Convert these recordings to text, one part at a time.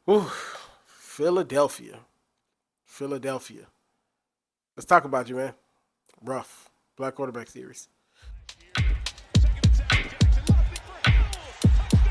Whew. Philadelphia. Philadelphia. Let's talk about you, man. Rough. Black quarterback series.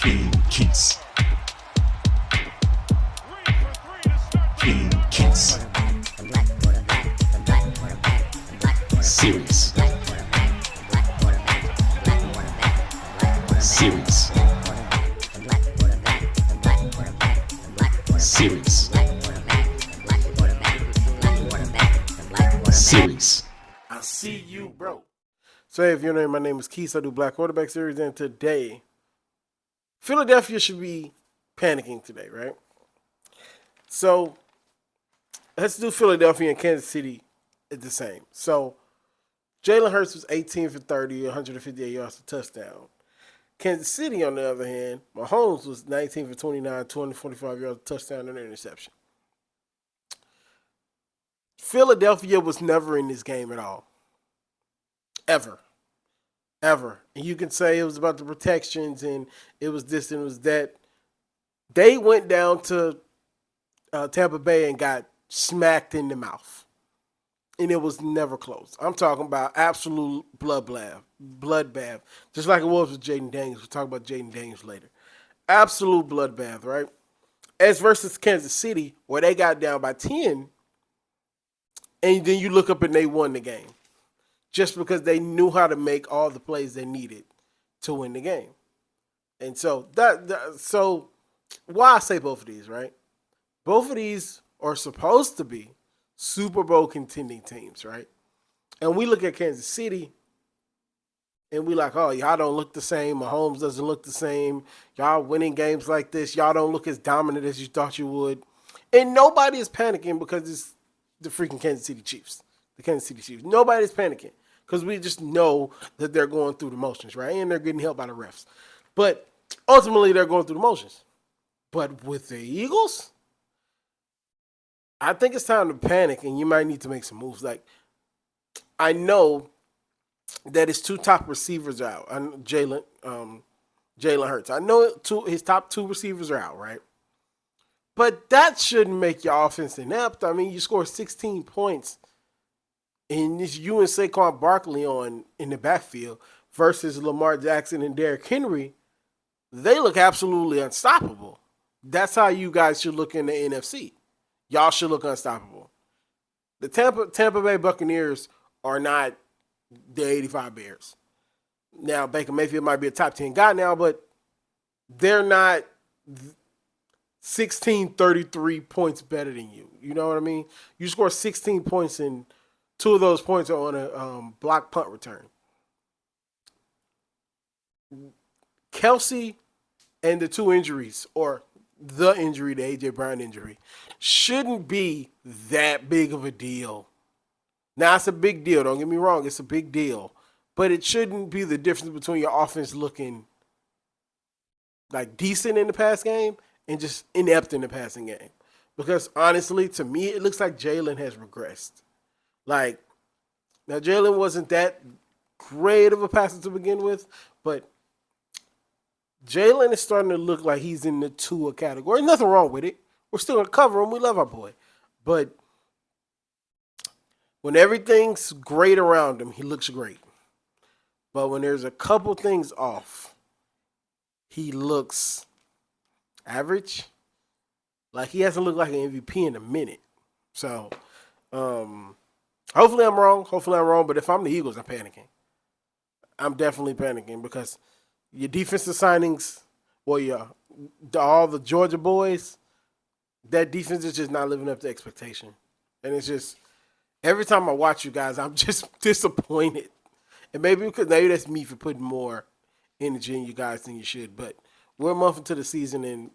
King Keats. King Keats. Series. Series. Series. Series. I see you, bro. So, hey, if you're new, my name is Keith. I do Black Quarterback Series, and today, Philadelphia should be panicking today, right? So, let's do Philadelphia and Kansas City at the same. So, Jalen Hurts was 18 for 30, 158 yards, a touchdown. Kansas City, on the other hand, Mahomes was 19 for 29, 245 yards, a touchdown, and an interception. Philadelphia was never in this game at all. Ever. Ever. And you can say it was about the protections and it was this and it was that. They went down to Tampa Bay and got smacked in the mouth. And it was never close. I'm talking about absolute bloodbath. Just like it was with Jaden Daniels. We'll talk about Jaden Daniels later. Absolute bloodbath, right? As versus Kansas City, where they got down by 10, and then you look up and they won the game. Just because they knew how to make all the plays they needed to win the game. And so so why I say both of these, right? Both of these are supposed to be Super Bowl contending teams, right? And we look at Kansas City and we like, oh, y'all don't look the same. Mahomes doesn't look the same. Y'all winning games like this. Y'all don't look as dominant as you thought you would. And nobody is panicking because it's the freaking Kansas City Chiefs. The Kansas City Chiefs. Nobody's panicking because we just know that they're going through the motions, right? And they're getting helped by the refs. But ultimately, they're going through the motions. But with the Eagles, I think it's time to panic, and you might need to make some moves. Like, I know that his two top receivers are out. Jalen Hurts. I know his top two receivers are out, right? But that shouldn't make your offense inept. I mean, you score 16 points, and it's you and Saquon Barkley in the backfield versus Lamar Jackson and Derrick Henry. They look absolutely unstoppable. That's how you guys should look in the NFC. Y'all should look unstoppable. The Tampa Bay Buccaneers are not the 85 Bears. Now, Baker Mayfield might be a top 10 guy now, but they're not 33 points better than you. You know what I mean? You score 16 points and two of those points are on a block punt return. Kelsey and the two injuries, or the injury, the A.J. Brown injury, shouldn't be that big of a deal. Now, it's a big deal. Don't get me wrong. It's a big deal. But it shouldn't be the difference between your offense looking like decent in the pass game and just inept in the passing game. Because honestly, to me, it looks like Jalen has regressed. Like, now Jalen wasn't that great of a passer to begin with, but Jalen is starting to look like he's in the Tua category. Nothing wrong with it. We're still going to cover him. We love our boy. But when everything's great around him, he looks great. But when there's a couple things off, he looks average. Like, he hasn't looked like an MVP in a minute. So, hopefully I'm wrong. But if I'm the Eagles, I'm panicking. I'm definitely panicking because your defensive signings, well, all the Georgia boys, that defense is just not living up to expectation. And it's just, every time I watch you guys, I'm just disappointed. And maybe that's me for putting more energy in you guys than you should. But we're a month into the season and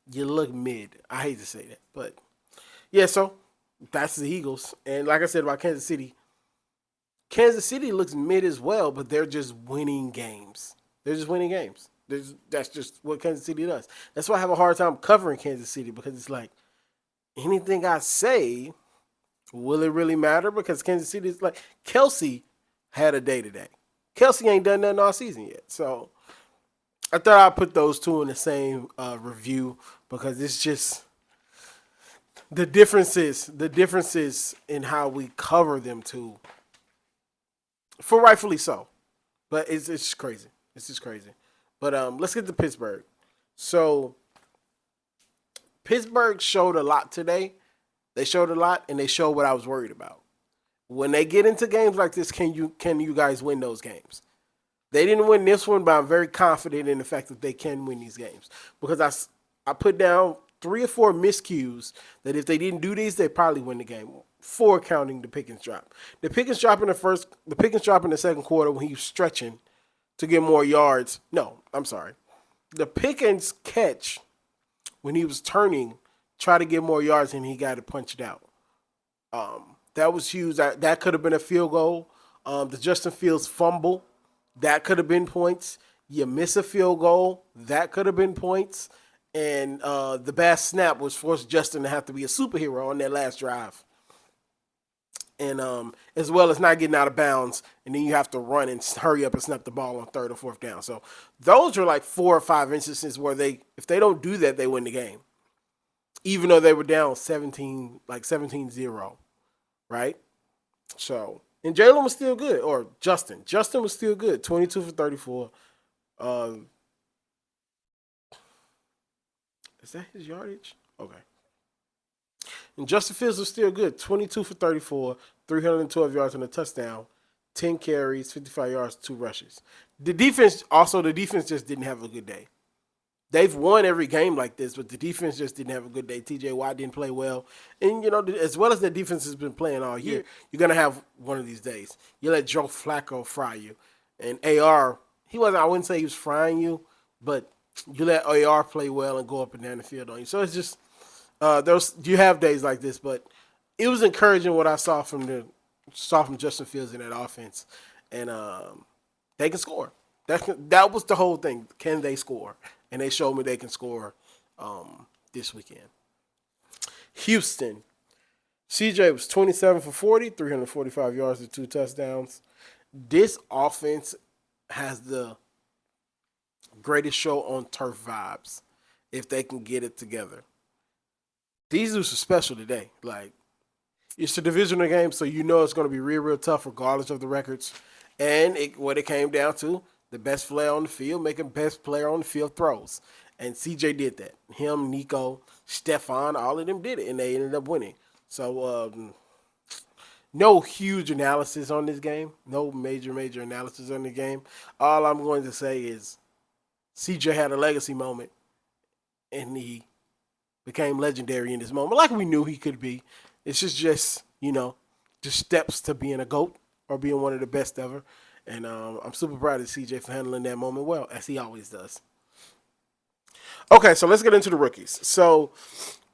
you look mid. I hate to say that. But, yeah, so that's the Eagles. And like I said about Kansas City looks mid as well, but they're just winning games. That's just what Kansas City does. That's why I have a hard time covering Kansas City, because it's like anything I say, will it really matter? Because Kansas City is like, Kelsey had a day today. Kelsey ain't done nothing all season yet. So I thought I'd put those two in the same review because it's just the differences in how we cover them too, for rightfully so. But it's just crazy. It's just crazy. But let's get to Pittsburgh. So Pittsburgh showed a lot today. They showed a lot, and they showed what I was worried about. When they get into games like this, can you guys win those games? They didn't win this one, but I'm very confident in the fact that they can win these games because I put down 3 or 4 miscues that if they didn't do these, they probably win the game. 4 counting the Pickens drop. The Pickens drop in the second quarter when he was stretching to get more yards. No, I'm sorry. The Pickens catch when he was turning, try to get more yards, and he got it punched out. That was huge. That could have been a field goal. The Justin Fields fumble, that could have been points. You miss a field goal, that could have been points. And the bad snap was forced Justin to have to be a superhero on that last drive. And as well as not getting out of bounds, and then you have to run and hurry up and snap the ball on 3rd or 4th down. So those are like 4 or 5 instances where if they don't do that, they win the game. Even though they were down 17, like 17-0, right? So, and Jalen was still good, or Justin. Justin was still good, 22 for 34. Is that his yardage? Okay. And Justin Fields was still good, 22 for 34, 312 yards and a touchdown, 10 carries, 55 yards, 2 rushes. The defense just didn't have a good day. They've won every game like this, but the defense just didn't have a good day. TJ Watt didn't play well. And, as well as the defense has been playing all year, you're going to have one of these days. You let Joe Flacco fry you. And AR, I wouldn't say he was frying you, but you let AR play well and go up and down the field on you. So it's just, you have days like this, but it was encouraging what I saw from Justin Fields in that offense. And they can score. That was the whole thing. Can they score? And they showed me they can score this weekend. Houston. CJ was 27 for 40, 345 yards and 2 touchdowns. This offense has the greatest show on turf vibes if they can get it together. These dudes are special today. Like, it's a divisional game, so you know it's going to be real, real tough regardless of the records. And what it came down to, the best player on the field making best player on the field throws. And CJ did that. Him, Nico, Stefan, all of them did it, and they ended up winning. So, no huge analysis on this game. No major analysis on the game. All I'm going to say is CJ had a legacy moment, and he became legendary in this moment, like we knew he could be. It's just steps to being a GOAT or being one of the best ever. And I'm super proud of CJ for handling that moment well, as he always does. Okay, so let's get into the rookies. So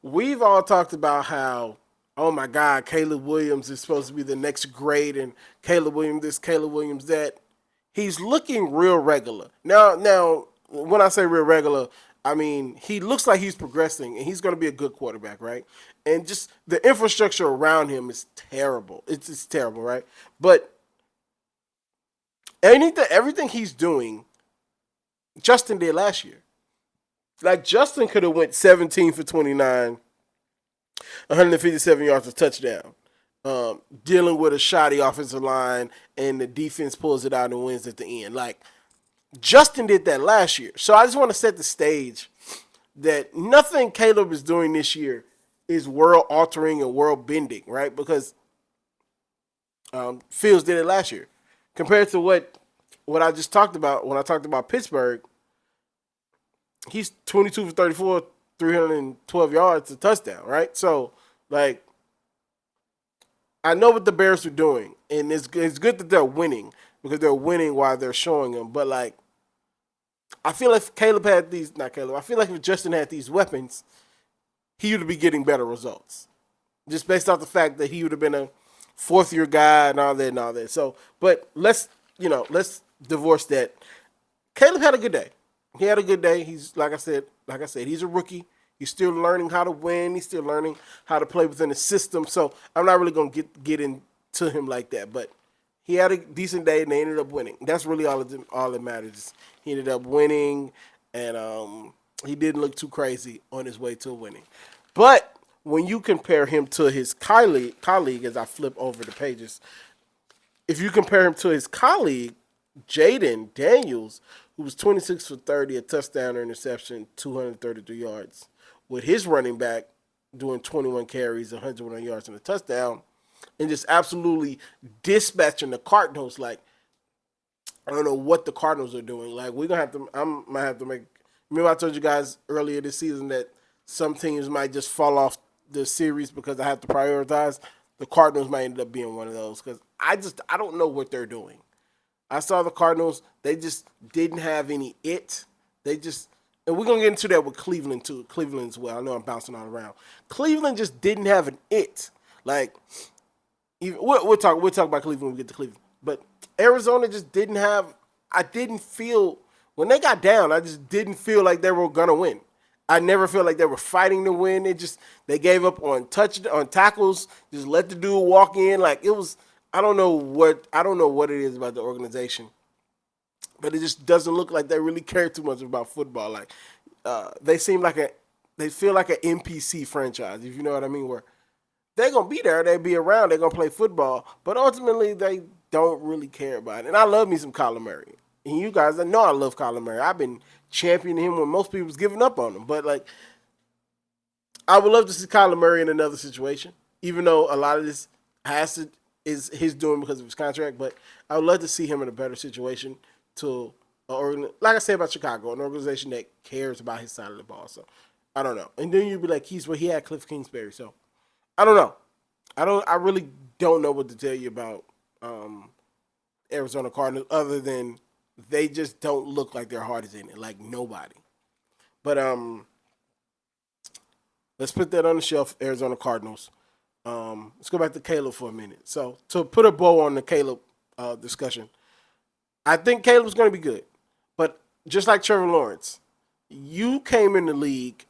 we've all talked about how, oh my God, Caleb Williams is supposed to be the next grade, and Caleb Williams this, Caleb Williams that. He's looking real regular. Now, when I say real regular, I mean he looks like he's progressing, and he's going to be a good quarterback, right? And just the infrastructure around him is terrible. It's terrible, right? But everything he's doing, Justin did last year. Like, Justin could have went 17 for 29, 157 yards, a touchdown. Dealing with a shoddy offensive line, and the defense pulls it out and wins at the end. Like, Justin did that last year. So I just want to set the stage that nothing Caleb is doing this year is world-altering and world-bending, right? Because Fields did it last year. Compared to what I just talked about when I talked about Pittsburgh, he's 22 for 34, 312 yards, a touchdown, right? So, like, I know what the Bears are doing, and it's good that they're winning because they're winning while they're showing them. But, like, I feel like I feel like if Justin had these weapons, he would be getting better results. Just based off the fact that he would have been a 4th-year guy and all that. So, but let's divorce that. Caleb had a good day. He had a good day. He's like I said, he's a rookie. He's still learning how to win. He's still learning how to play within the system. So I'm not really gonna get into him like that. But he had a decent day and they ended up winning. That's really all that matters. He ended up winning, and he didn't look too crazy on his way to winning. But when you compare him to his colleague, as I flip over the pages, if you compare him to his colleague, Jaden Daniels, who was 26 for 30, a touchdown or interception, 233 yards, with his running back doing 21 carries, 101 yards, and a touchdown, and just absolutely dispatching the Cardinals. Like, I don't know what the Cardinals are doing. Like, we're gonna have to. I'm might have to make. Remember, I told you guys earlier this season that some teams might just fall off the series because I have to prioritize. The Cardinals might end up being one of those because I don't know what they're doing. I saw the Cardinals. They just didn't have any it. They just, and we're gonna get into that with Cleveland too. Cleveland as well. I know I'm bouncing all around. Cleveland just didn't have an it. Like, even, we'll talk about Cleveland when we get to Cleveland. But Arizona just didn't have. I didn't feel when they got down. I just didn't feel like they were gonna win. I never felt like they were fighting to win. They gave up on tackles. Just let the dude walk in. Like, it was. I don't know what it is about the organization, but it just doesn't look like they really care too much about football. Like, they feel like an NPC franchise, if you know what I mean. Where they're gonna be there, they be around, they're gonna play football, but ultimately they don't really care about it. And I love me some Kyler Murray, and you guys know I love Kyler Murray. I've been championing him when most people's giving up on him, but like, I would love to see Kyler Murray in another situation, even though a lot of this is his doing because of his contract. But I would love to see him in a better situation to, like I said about Chicago, an organization that cares about his side of the ball. So I don't know. And then you'd be like, he had Cliff Kingsbury. So I don't know. I really don't know what to tell you about Arizona Cardinals other than they just don't look like their heart is in it, like nobody. But let's put that on the shelf, Arizona Cardinals. Let's go back to Caleb for a minute. So to put a bow on the Caleb discussion, I think Caleb's going to be good. But just like Trevor Lawrence, you came in the league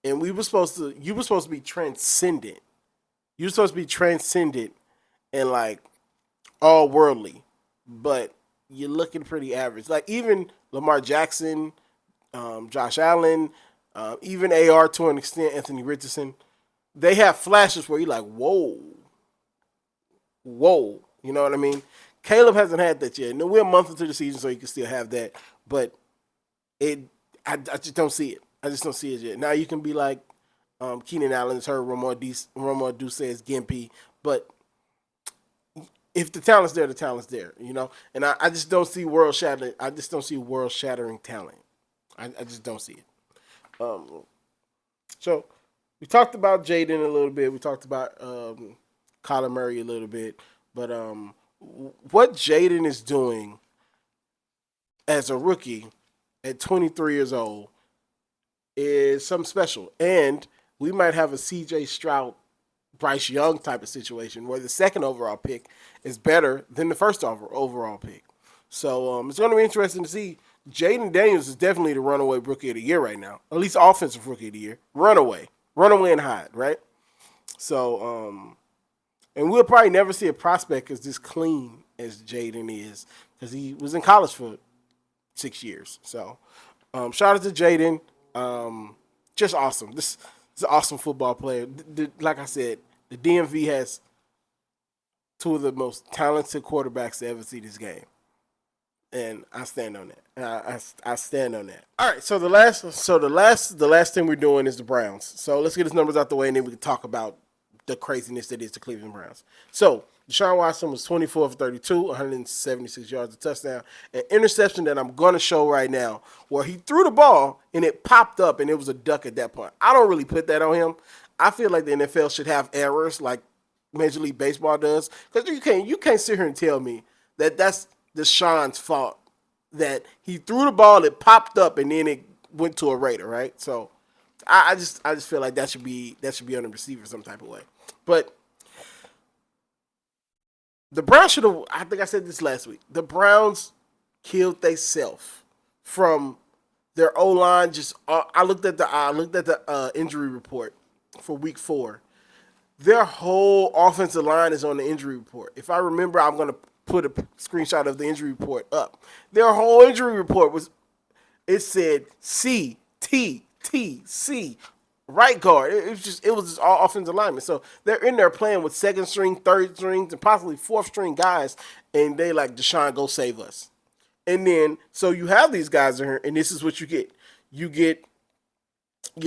and you were supposed to be transcendent. You were supposed to be transcendent and like all worldly, but you're looking pretty average. Like even Lamar Jackson, Josh Allen, even AR to an extent, Anthony Richardson, they have flashes where you're like, whoa. You know what I mean? Caleb hasn't had that yet. No, we're a month into the season, so you can still have that. But I just don't see it. I just don't see it yet. Now you can be like Keenan Allen's heard Romar Deuce says Gimpy, but if the talent's there, the talent's there, you know. And I just don't see world shattering. I just don't see world shattering talent. I just don't see it. So we talked about Jaden a little bit. We talked about Kyler Murray a little bit, but what Jaden is doing as a rookie at 23 years old is something special. And we might have a C.J. Stroud, Bryce Young type of situation where the second overall pick is better than the first overall pick. So it's going to be interesting to see. Jaden Daniels is definitely the runaway rookie of the year right now, at least offensive rookie of the year. Runaway and hide, right? So, and we'll probably never see a prospect as this clean as Jaden is because he was in college for 6 years. So, shout out to Jaden. Just awesome. This is an awesome football player. Like I said, the DMV has two of the most talented quarterbacks to ever see this game. And I stand on that. I stand on that. All right. So the last thing we're doing is the Browns. So let's get his numbers out the way, and then we can talk about the craziness that is the Cleveland Browns. So Deshaun Watson was 24 for 32, 176 yards, a touchdown, an interception that I'm going to show right now, where he threw the ball and it popped up and it was a duck at that point. I don't really put that on him. I feel like the NFL should have errors like Major League Baseball does, because you can't sit here and tell me that that's Deshaun's fault, that he threw the ball, it popped up, and then it went to a Raider, right? So I just feel like that should be on the receiver some type of way. But the Browns should have. I think I said this last week. The Browns killed themselves from their O line. Just I looked at the injury report for Week 4. Their whole offensive line is on the injury report. If I remember, I'm gonna put a screenshot of the injury report up. Their whole injury report it said C T T C right guard. It was just all offensive linemen. So they're in there playing with second string, third strings, and possibly fourth string guys, and they like, Deshaun, go save us. And then so you have these guys in here, and this is what you get. You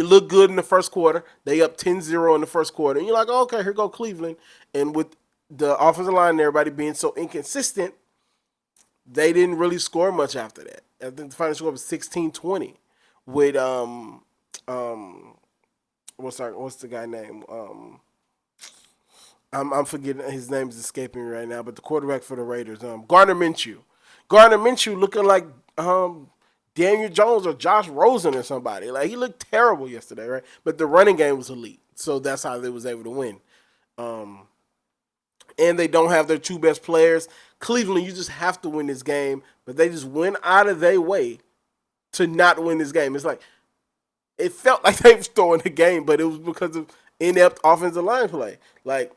look good in the first quarter. They up 10-0 in the first quarter. And you're like, oh, okay, here go Cleveland. And with the offensive line and everybody being so inconsistent, they didn't really score much after that. I think the final score was 16-20 with what's the guy name? I'm forgetting, his name is escaping me right now, but the quarterback for the Raiders, Gardner Minshew. Gardner Minshew looking like Daniel Jones or Josh Rosen or somebody. Like, he looked terrible yesterday, right? But the running game was elite, so that's how they was able to win. And they don't have their two best players. Cleveland, you just have to win this game, but they just went out of their way to not win this game. It's like, it felt like they was throwing the game, but it was because of inept offensive line play. Like,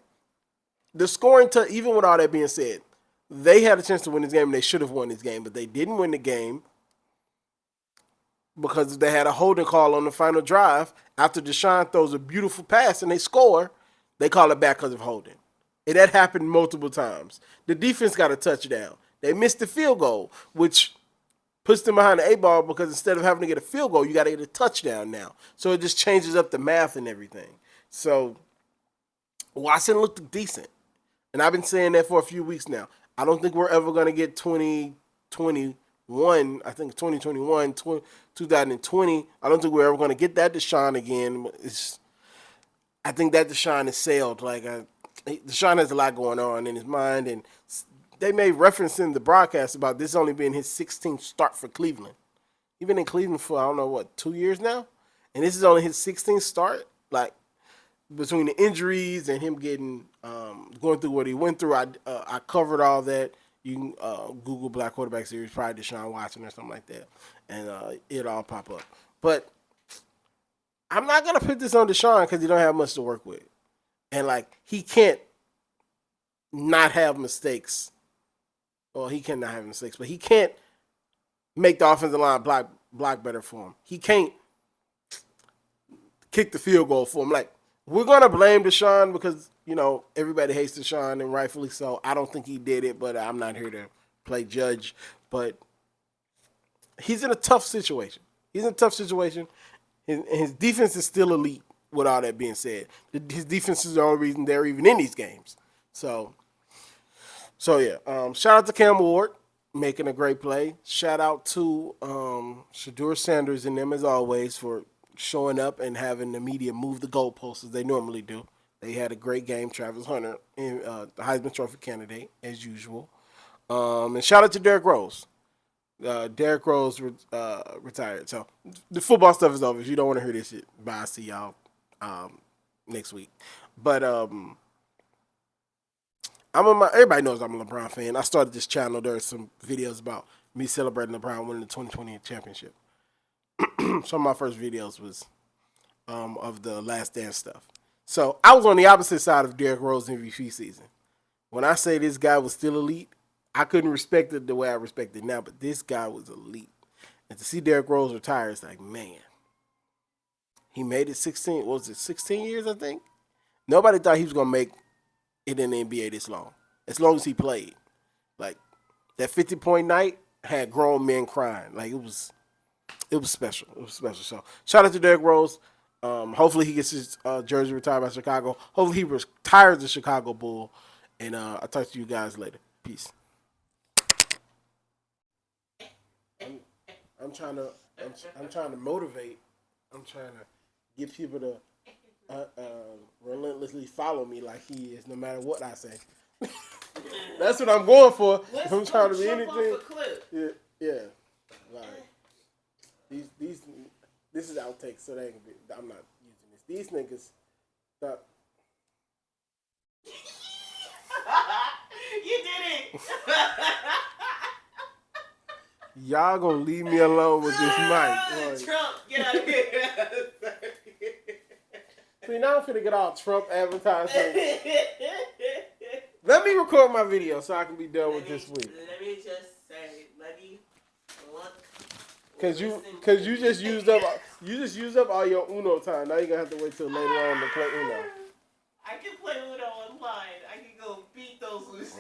the scoring, even with all that being said, they had a chance to win this game, and they should have won this game, but they didn't win the game because they had a holding call on the final drive. After Deshaun throws a beautiful pass and they score, they call it back because of holding. And that happened multiple times. The defense got a touchdown. They missed the field goal, which puts them behind the 8 ball, because instead of having to get a field goal, you got to get a touchdown now. So it just changes up the math and everything. So Watson looked decent. And I've been saying that for a few weeks now. I don't think we're ever going to get 2021. I think 2021, 2020. I don't think we're ever going to get that Deshaun again. I think that Deshaun is sailed. Like, Deshaun has a lot going on in his mind, and they made reference in the broadcast about this only being his 16th start for Cleveland. He's been in Cleveland for, I don't know, 2 years now? And this is only his 16th start? Like, between the injuries and him getting, going through what he went through, I covered all that. You can Google Black Quarterback Series, probably Deshaun Watson or something like that, and it'll all pop up. But I'm not going to put this on Deshaun because he don't have much to work with. And, like, he can't not have mistakes. Well, he cannot have mistakes, but he can't make the offensive line block better for him. He can't kick the field goal for him. Like, we're going to blame Deshaun because, everybody hates Deshaun, and rightfully so. I don't think he did it, but I'm not here to play judge. But he's in a tough situation. His defense is still elite, with all that being said. His defense is the only reason they're even in these games. So yeah. Shout out to Cam Ward making a great play. Shout out to Shadur Sanders and them, as always, for showing up and having the media move the goalposts as they normally do. They had a great game. Travis Hunter, the Heisman Trophy candidate, as usual. And shout out to Derrick Rose. Derrick Rose retired. So the football stuff is over. If you don't want to hear this shit, bye. I'll see y'all next week. But everybody knows I'm a LeBron fan. I started this channel. There are some videos about me celebrating LeBron winning the 2020 championship. Some of my first videos was of the Last Dance stuff. So I was on the opposite side of Derrick Rose MVP season. When I say this guy was still elite, I couldn't respect it the way I respect it now, but this guy was elite. And to see Derrick Rose retire, it's like, man, he made it 16 years, I think? Nobody thought he was going to make it in the NBA this long as he played. Like, that 50-point night had grown men crying. Like, it was special. It was special. So, shout out to Derrick Rose. Hopefully he gets his jersey retired by Chicago. Hopefully he retires the Chicago Bull. And I'll talk to you guys later. Peace. I'm trying to motivate. I'm trying to get people to relentlessly follow me like he is, no matter what I say. That's what I'm going for. If I'm trying to be anything. Yeah. Like these. This is outtakes, so they can be. I'm not using this. These niggas. You did it. Y'all gonna leave me alone with this mic. Like, Trump, get out of here. see, now I'm finna get all Trump advertising. Let Let me record my video so I can be done with this week. Let me just say, let me look. Cause you listen. just used up all your Uno time. Now you're gonna have to wait till later on to play Uno. I can play Uno online. I can go beat those losers.